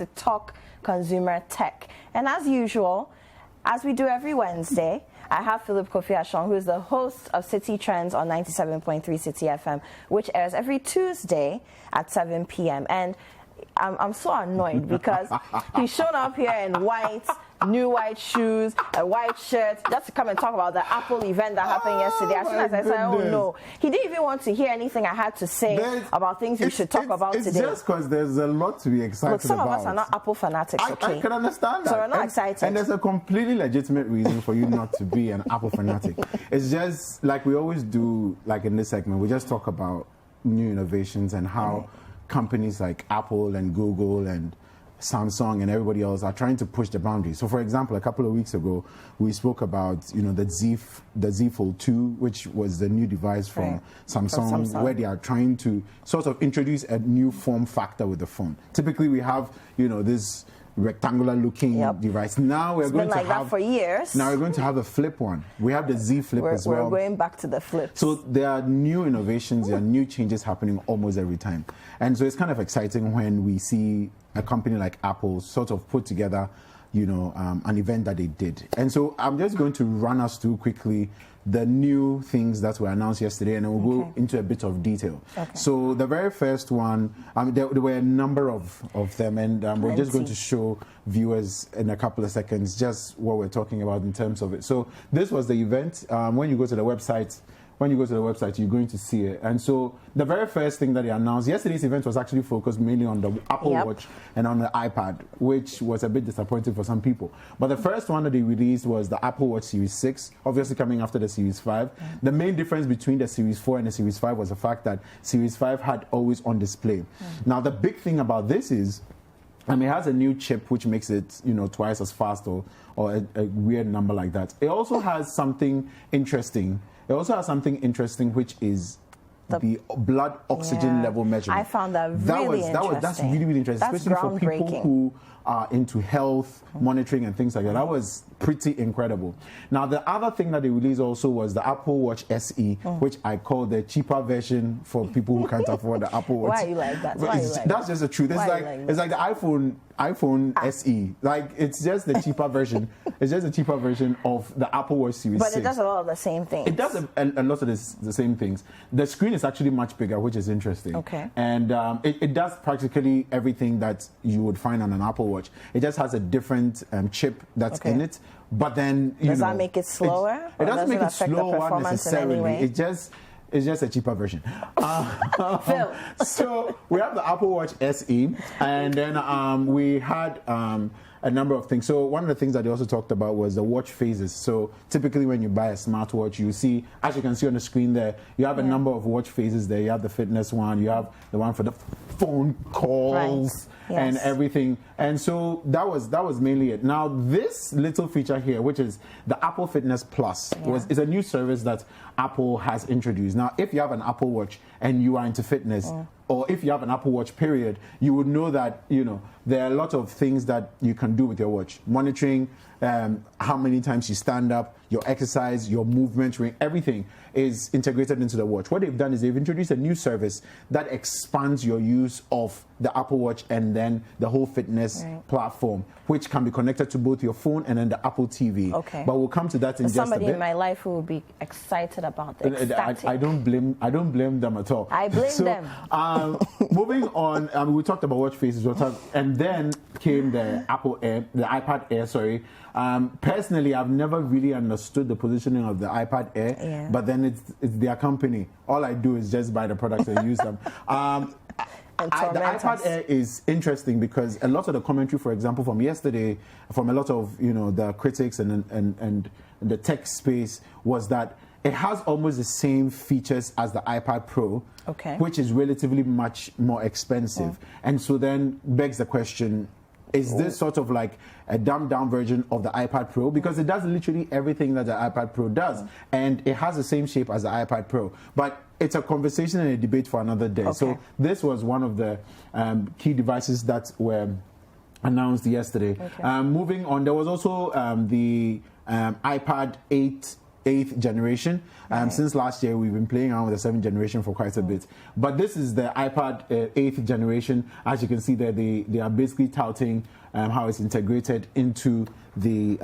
to talk consumer tech. And as usual, as we do every Wednesday, I have Philip Kofi Ashon, who is the host of City Trends on 97.3 City FM, which airs every Tuesday at 7 p.m. And I'm so annoyed because he's shown up here in white, new white shoes, a white shirt, just to come and talk about the Apple event that happened yesterday. As soon as I said, oh no, he didn't even want to hear anything I had to say about things we should talk about today. It's just because there's a lot to be excited about. Look, some of us are not Apple fanatics, okay? I can understand that. So we're not excited. And there's a completely legitimate reason for you not to be an Apple fanatic. It's just like we always do, like in this segment, we just talk about new innovations and how companies like Apple and Google and Samsung and everybody else are trying to push the boundaries. So, for example, a couple of weeks ago, we spoke about the Z Fold 2, which was the new device from Samsung, where they are trying to sort of introduce a new form factor with the phone. Typically, we have this rectangular looking device. Now we're going to have that for years. Now we're going to have a flip one. We have the Z Flip as well. We're going back to the flips. So there are new innovations, there are new changes happening almost every time. And so it's kind of exciting when we see a company like Apple sort of put together, an event that they did. And so I'm just going to run us through quickly the new things that were announced yesterday, and then we'll go into a bit of detail. Okay. So the very first one, there were a number of them, and we're just going to show viewers in a couple of seconds just what we're talking about in terms of it. So this was the event. When you go to the website, you're going to see it. And so the very first thing that they announced, yesterday's event was actually focused mainly on the Apple Watch and on the iPad, which was a bit disappointing for some people. But the first one that they released was the Apple Watch Series 6, obviously coming after the Series 5. The main difference between the Series 4 and the Series 5 was the fact that Series 5 had always on display. Now, the big thing about this is, it has a new chip which makes it, twice as fast or a weird number like that. It also has something interesting. Which is the blood oxygen level measurement. I found that really interesting. That's really, really interesting, especially for people who are into health monitoring and things like that. That was pretty incredible. Now, the other thing that they released also was the Apple Watch SE, which I call the cheaper version for people who can't afford the Apple Watch. Why you like that? That's just the truth. It's like the iPhone SE. Like, it's just the cheaper version. It's just a cheaper version of the Apple Watch Series 6. But it does a lot of the same things. It does a lot of the same things. The screen is actually much bigger, which is interesting. Okay. And it does practically everything that you would find on an Apple Watch. It just has a different chip that's in it. But then, does that make it slower? It doesn't make it slower necessarily. It's just a cheaper version. So we have the Apple Watch SE, and then we had a number of things. So one of the things that they also talked about was the watch phases. So typically when you buy a smartwatch, you see, as you can see on the screen there, you have a number of watch phases there. You have the fitness one, you have the one for the phone calls and everything. And so that was mainly it. Now this little feature here, which is the Apple Fitness Plus, is a new service that Apple has introduced. Now, if you have an Apple Watch and you are into fitness, or if you have an Apple Watch period, you would know that, there are a lot of things that you can do with your watch. Monitoring how many times you stand up, your exercise, your movement, everything is integrated into the watch. What they've done is they've introduced a new service that expands your use of the Apple Watch and then the whole fitness platform, which can be connected to both your phone and then the Apple TV. Okay. But we'll come to that in just a bit. Somebody in my life who would be excited about it. I don't blame them at all. I blame them. Moving on, we talked about watch faces, and then came the iPad Air. Sorry. Personally, I've never really understood the positioning of the iPad Air, but then it's their company. All I do is just buy the products and use them. The iPad Air is interesting because a lot of the commentary, for example, from yesterday, from a lot of the critics and the tech space, was that it has almost the same features as the iPad Pro, which is relatively much more expensive. And so then begs the question, is this sort of like a dumbed down version of the iPad Pro? Because it does literally everything that the iPad Pro does. And it has the same shape as the iPad Pro. But it's a conversation and a debate for another day. So this was one of the key devices that were announced yesterday. Moving on, there was also the iPad 8 8th generation. Since last year, we've been playing around with the 7th generation for quite a bit. But this is the iPad 8th generation. As you can see there, they are basically touting how it's integrated into the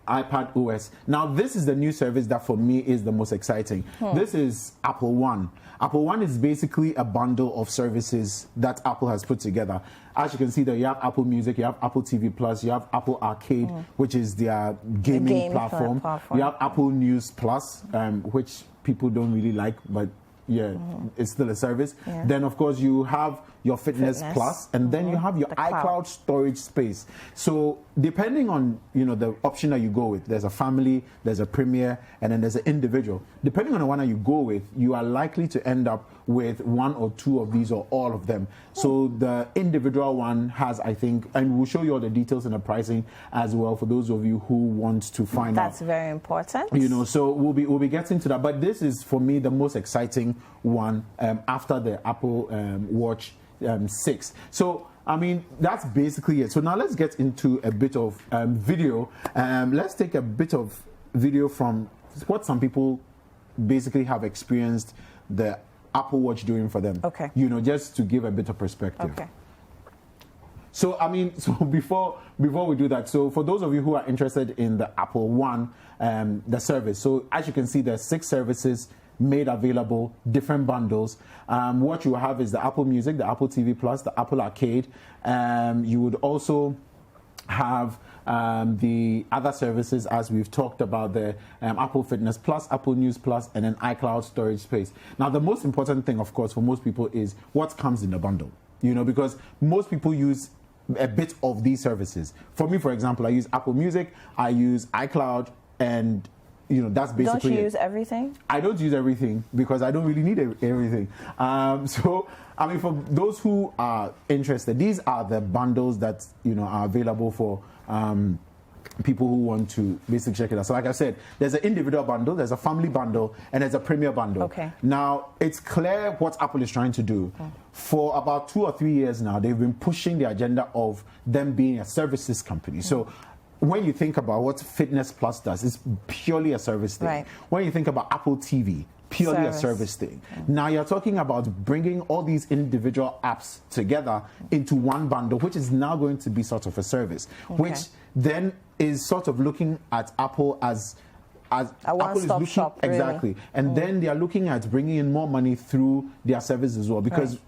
iPad OS. Now, this is the new service that for me is the most exciting. This is Apple One. Apple One is basically a bundle of services that Apple has put together. As you can see there, you have Apple Music, you have Apple TV Plus, you have Apple Arcade, which is their gaming platform. You have Apple News Plus, which people don't really like, but yeah, it's still a service. Then, of course, you have your Fitness Plus, and then you have your iCloud storage space. So depending on the option that you go with, there's a family, there's a premier, and then there's an individual. Depending on the one that you go with, you are likely to end up with one or two of these or all of them. So the individual one has, I think, and we'll show you all the details and the pricing as well for those of you who want to find out. That's very important. So we'll be getting to that. But this is for me the most exciting one after the Apple Watch 6. So I mean, that's basically it. So now let's get into a bit of video. Let's take a bit of video from what some people basically have experienced the Apple Watch doing for them. Okay. Just to give a bit of perspective. Okay. So I mean, before we do that, so for those of you who are interested in the Apple One, the service. So as you can see, there's 6 services made available, different bundles. What you have is the Apple Music, the Apple TV Plus, the Apple Arcade. You would also have the other services, as we've talked about, the Apple Fitness Plus, Apple News Plus, and then iCloud storage space. Now, the most important thing, of course, for most people is what comes in the bundle. Because most people use a bit of these services. For me, for example, I use Apple Music, I use iCloud, and that's basically Don't you use everything? I don't use everything because I don't really need everything. So, I mean, for those who are interested, these are the bundles that, are available for people who want to basically check it out. So like I said, there's an individual bundle, there's a family bundle, and there's a premier bundle. Okay. Now, it's clear what Apple is trying to do. For about 2 or 3 years now, they've been pushing the agenda of them being a services company. So when you think about what Fitness Plus does, it's purely a service thing. Right. When you think about Apple TV, purely a service thing. Now you're talking about bringing all these individual apps together into one bundle, which is now going to be sort of a service, which then is sort of looking at Apple as a one-stop shop, really. Exactly. And then they are looking at bringing in more money through their service as well, because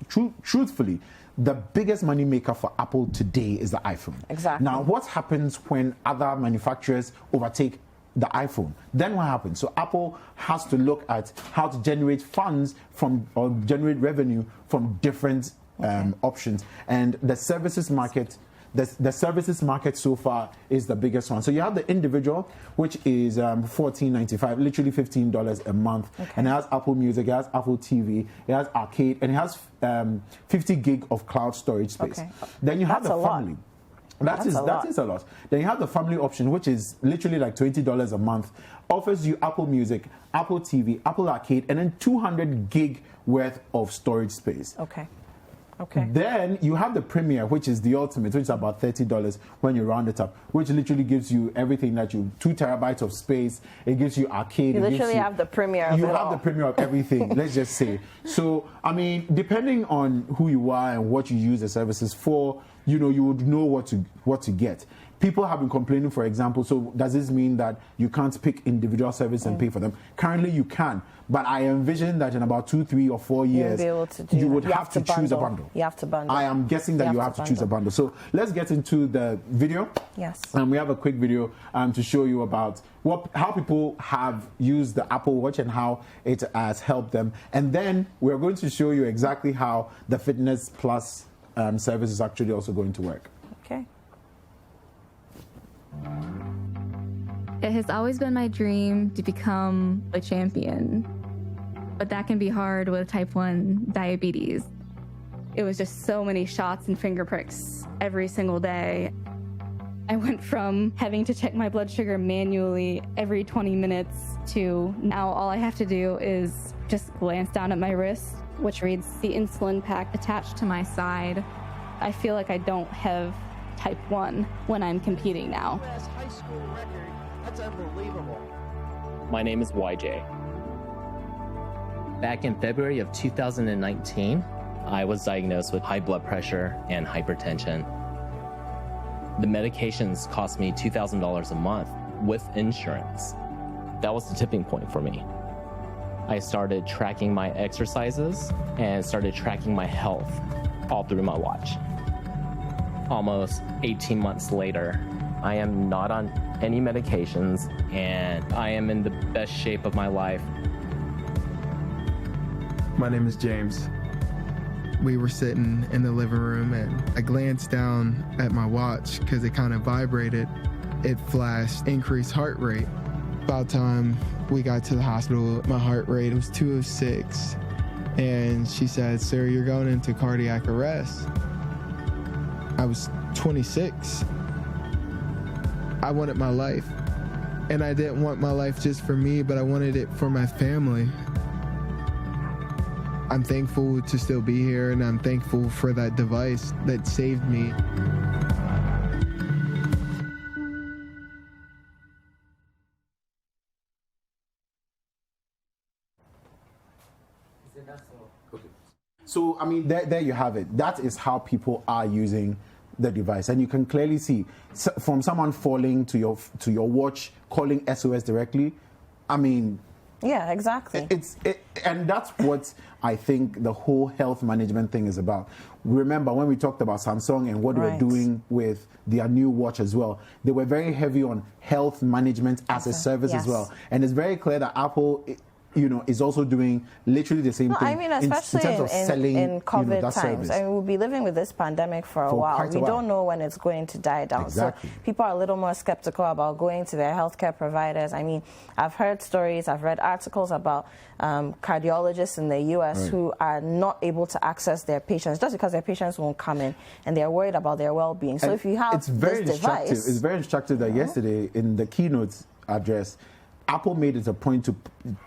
truthfully, the biggest money maker for Apple today is the iPhone. Exactly. Now, what happens when other manufacturers overtake the iPhone? Then what happens? So Apple has to look at how to generate funds or generate revenue from different options. And the services market, the services market so far is the biggest one. So you have the individual, which is $14.95, literally $15 a month. And it has Apple Music, it has Apple TV, it has Arcade, and it has 50 gig of cloud storage space. Then you have the family. That is a lot. Then you have the family option, which is literally like $20 a month. Offers you Apple Music, Apple TV, Apple Arcade, and then 200 gig worth of storage space. Then you have the Premier, which is the ultimate, which is about $30 when you round it up, which literally gives you everything that 2 terabytes of space. It gives you Arcade. You literally have the Premier of it all. You have the Premier of everything, let's just say. So, I mean, depending on who you are and what you use the services for, you would know what to get. People have been complaining, for example, so does this mean that you can't pick individual service and pay for them? Currently, you can, but I envision that in about 2, 3, or 4 years, you would have to choose a bundle. You have to bundle. I am guessing that you have to choose a bundle. So let's get into the video. Yes. We have a quick video to show you about how people have used the Apple Watch and how it has helped them. And then we're going to show you exactly how the Fitness Plus service is actually also going to work. Okay. It has always been my dream to become a champion, but that can be hard with type 1 diabetes. It was just so many shots and finger pricks every single day. I went from having to check my blood sugar manually every 20 minutes to now all I have to do is just glance down at my wrist, which reads the insulin pack attached to my side. I feel like I don't have type 1 when I'm competing now. U.S. high school record. That's unbelievable. My name is YJ. Back in February of 2019, I was diagnosed with high blood pressure and hypertension. The medications cost me $2,000 a month with insurance. That was the tipping point for me. I started tracking my exercises and started tracking my health all through my watch. Almost 18 months later, I am not on any medications and I am in the best shape of my life. My name is James. We were sitting in the living room and I glanced down at my watch because it kind of vibrated. It flashed increased heart rate. About time we got to the hospital, my heart rate was 206. And she said, "Sir, you're going into cardiac arrest." I was 26. I wanted my life. And I didn't want my life just for me, but I wanted it for my family. I'm thankful to still be here, and I'm thankful for that device that saved me. So, I mean, there you have it. That is how people are using the device. And you can clearly see from someone falling to your watch, calling SOS directly. I mean... Yeah, exactly. And that's what I think the whole health management thing is about. Remember when we talked about Samsung and what they were doing with their new watch as well, they were very heavy on health management as a service as well. And it's very clear that Apple, is also doing literally the same thing. I mean, especially in terms of selling, in COVID that times. service. I mean, we'll be living with this pandemic for a while. We don't know when it's going to die down. Exactly. So people are a little more skeptical about going to their healthcare providers. I mean, I've heard stories, I've read articles about cardiologists in the U.S. who are not able to access their patients just because their patients won't come in, and they're worried about their well-being. So if you have this device... It's very instructive that yesterday in the keynote address, Apple made it a point to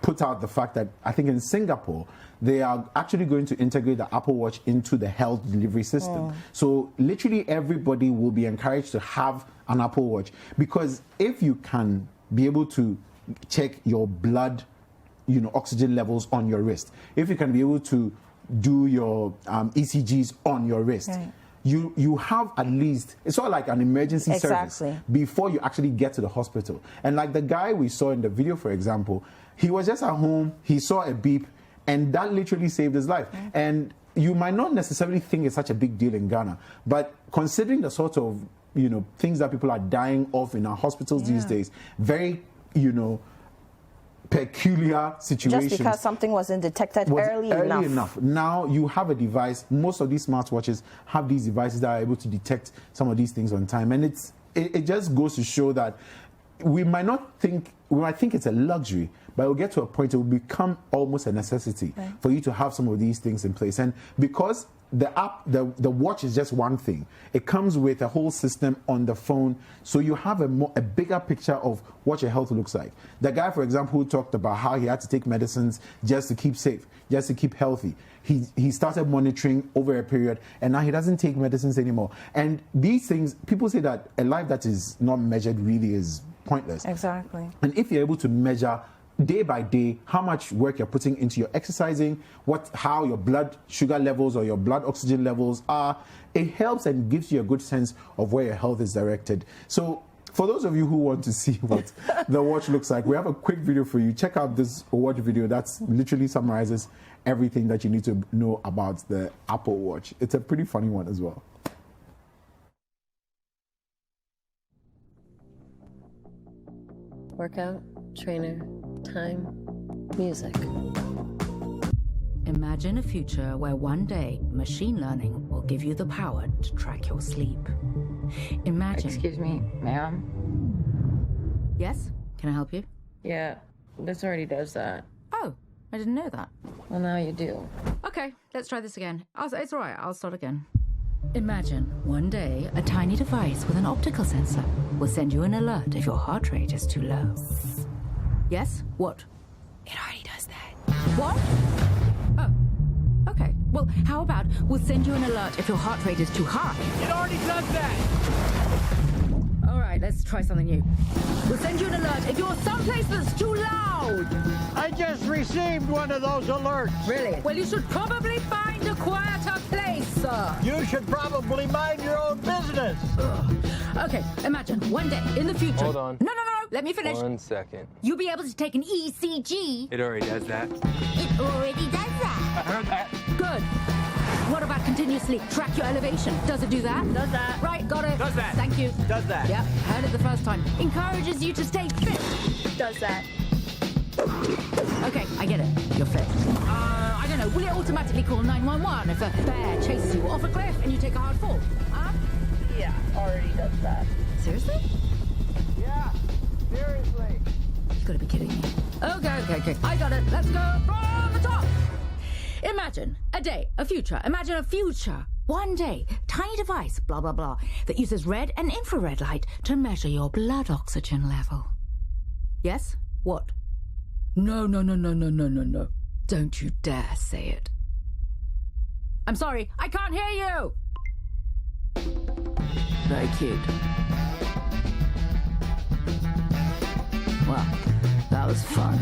put out the fact that I think in Singapore, they are actually going to integrate the Apple Watch into the health delivery system. So literally everybody will be encouraged to have an Apple Watch, because if you can be able to check your blood, oxygen levels on your wrist, if you can be able to do your ECGs on your wrist, you have at least, it's sort of like an emergency service before you actually get to the hospital. And like the guy we saw in the video, for example, he was just at home, he saw a beep, and that literally saved his life. And you might not necessarily think it's such a big deal in Ghana, but considering the sort of, things that people are dying of in our hospitals these days, very, peculiar situations. Just because something wasn't detected early enough. Now you have a device. Most of these smartwatches have these devices that are able to detect some of these things on time, and it just goes to show that we might think it's a luxury, but it will get to a point it will become almost a necessity for you to have some of these things in place. And because the watch is just one thing, it comes with a whole system on the phone, so you have a bigger picture of what your health looks like. The guy, for example, who talked about how he had to take medicines just to keep safe, just to keep healthy, he started monitoring over a period, and now he doesn't take medicines anymore. And these things, people say that a life that is not measured really is pointless. Exactly. And if you're able to measure day by day how much work you're putting into your exercising, how your blood sugar levels or your blood oxygen levels are, it helps and gives you a good sense of where your health is directed. So for those of you who want to see what the watch looks like, we have a quick video for you. Check out this watch video that literally summarizes everything that you need to know about the Apple Watch. It's a pretty funny one as well. Workout, trainer, time, music. Imagine a future where one day machine learning will give you the power to track your sleep. Imagine... Excuse me, ma'am? Yes? Can I help you? Yeah, this already does that. Oh, I didn't know that. Well, now you do. Okay, let's try this again. It's all right, I'll start again. Imagine one day a tiny device with an optical sensor will send you an alert if your heart rate is too low. Yes? What? It already does that. What? Oh, okay. Well, how about we'll send you an alert if your heart rate is too high? It already does that! All right, right, let's try something new. We'll send you an alert if you're someplace that's too loud. I just received one of those alerts. Really? Well, you should probably find a quieter place, sir. You should probably mind your own business. Okay, imagine one day in the future. Hold on. No. Let me finish. 1 second. You'll be able to take an ECG. It already does that. It already does that. I heard that. Good. What about continuously track your elevation? Does it do that? Does that. Right, got it. Does that. Thank you. Does that. Yep, heard it the first time. Encourages you to stay fit. Does that. Okay, I get it. You're fit. I don't know. Will it automatically call 911 if a bear chases you off a cliff and you take a hard fall? Huh? Yeah, already does that. Seriously? Yeah, seriously. You gotta be kidding me. Okay. I got it. Let's go from the top. Imagine a day, a future. Imagine a future. One day, tiny device, blah, blah, blah, that uses red and infrared light to measure your blood oxygen level. Yes? What? No. Don't you dare say it. I'm sorry, I can't hear you. Very cute. Well, that was fun.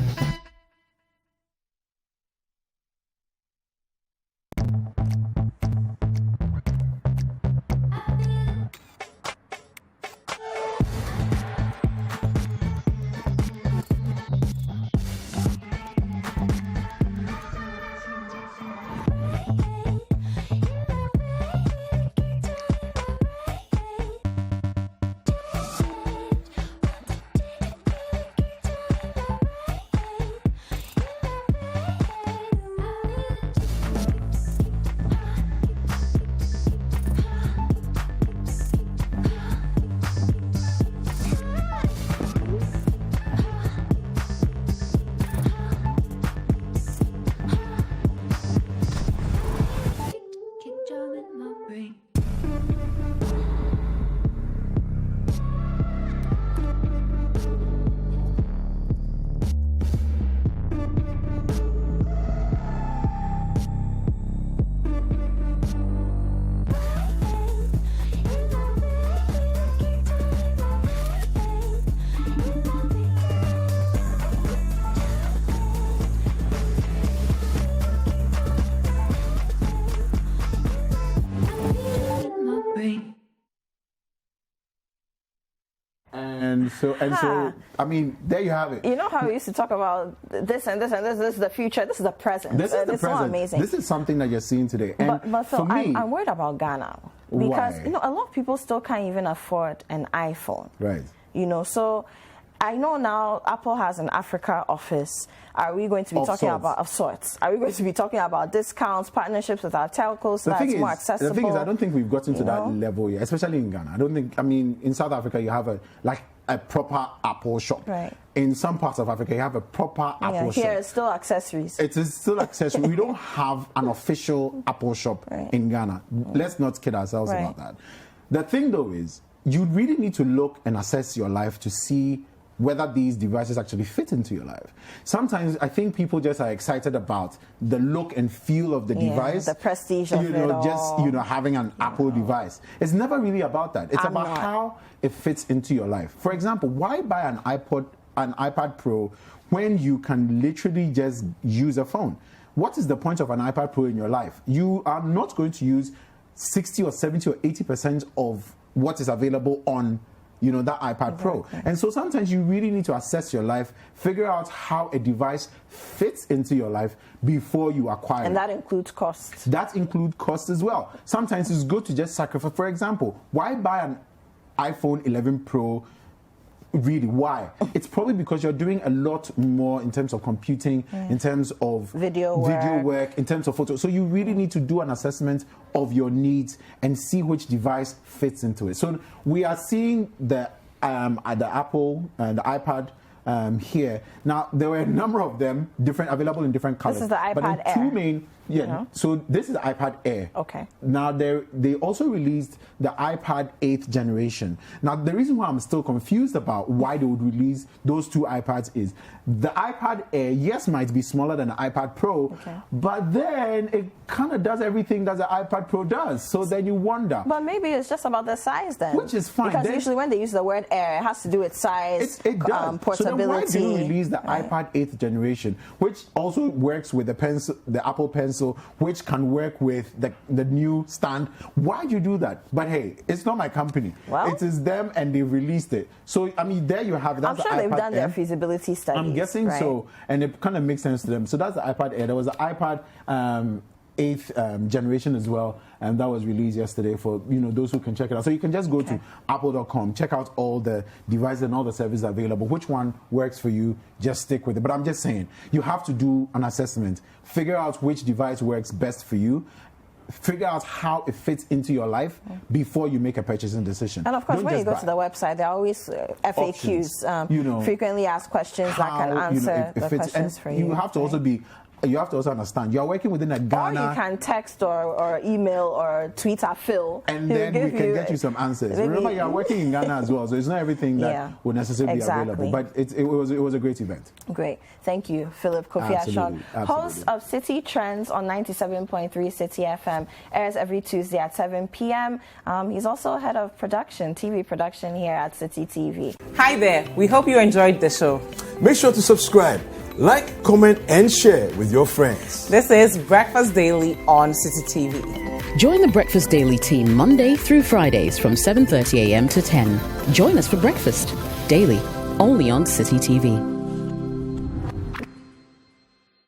And so, I mean, there you have it. You know how we used to talk about this and this and this. This is the future. This is the present. This is the it's present. not amazing. This is something that you're seeing today. And but Phil, for me, I'm worried about Ghana because why? a lot of people still can't even afford an iPhone. Right. So I know now Apple has an Africa office. Are we going to be talking about of sorts? Are we going to be talking about discounts, partnerships with our telcos so that's more accessible? The thing is, I don't think we've gotten to that level yet, especially in Ghana. I don't think. I mean, in South Africa, you have a proper Apple shop. Right. In some parts of Africa, you have a proper Apple shop. Here it's still accessories. It is still accessories. We don't have an official Apple shop in Ghana. Let's not kid ourselves about that. The thing, though, is you really need to look and assess your life to see whether these devices actually fit into your life. Sometimes I think people just are excited about the look and feel of the device. The prestige of it all. Just having an Apple device. It's never really about that. It's about how it fits into your life. For example, why buy an iPad Pro when you can literally just use a phone? What is the point of an iPad Pro in your life? You are not going to use 60 or 70 or 80% of what is available on that iPad Pro. And so sometimes you really need to assess your life, figure out how a device fits into your life before you acquire it. And that includes costs. That includes costs as well. Sometimes it's good to just sacrifice. For example, why buy an iPhone 11 Pro? Really, why? It's probably because you're doing a lot more in terms of computing, in terms of video work, in terms of photo. So you really need to do an assessment of your needs and see which device fits into it. So we are seeing the Apple and the iPad here. Now there were a number of them, available in different colors. This is the iPad but the Air. two main. Yeah. You know? So this is the iPad Air. Okay. Now they also released the iPad 8th generation. Now the reason why I'm still confused about why they would release those two iPads is the iPad Air, yes, might be smaller than the iPad Pro, but then it kind of does everything that the iPad Pro does. So then you wonder. But maybe it's just about the size then. Which is fine. Because usually when they use the word Air, it has to do with size, it does. portability. So then why do you release the iPad 8th generation, which also works with the pencil, the Apple Pencil, which can work with the new stand? Why'd you do that? But hey, it's not my company. Well, it is them, and they released it. So I mean, there you have it. That's I'm sure they've iPad done their M. feasibility studies. I'm guessing so, and it kind of makes sense to them. So that's the iPad Air. There was the iPad 8th generation as well, and that was released yesterday for those who can check it out. So you can just go to apple.com, check out all the devices and all the services available. Which one works for you, just stick with it. But I'm just saying, you have to do an assessment, figure out which device works best for you, figure out how it fits into your life before you make a purchasing decision. And of course, when you go to the website, there are always FAQs, frequently asked questions that can answer the questions for you. You have to also you have to also understand you're working within a Ghana. Or you can text or email or tweet at Phil, and then we can get you some answers. Remember, you're working in Ghana as well, so it's not everything that will necessarily be available. But it was a great event. Great, thank you, Philip Kofi Ashon, host of City Trends on 97.3 City FM. Airs every Tuesday at 7 p.m. He's also head of TV production here at City TV. Hi there. We hope you enjoyed the show. Make sure to subscribe, like, comment, and share with your friends. This is Breakfast Daily on City TV. Join the Breakfast Daily team Monday through Fridays from 7:30 a.m. to 10. Join us for breakfast daily, only on City TV.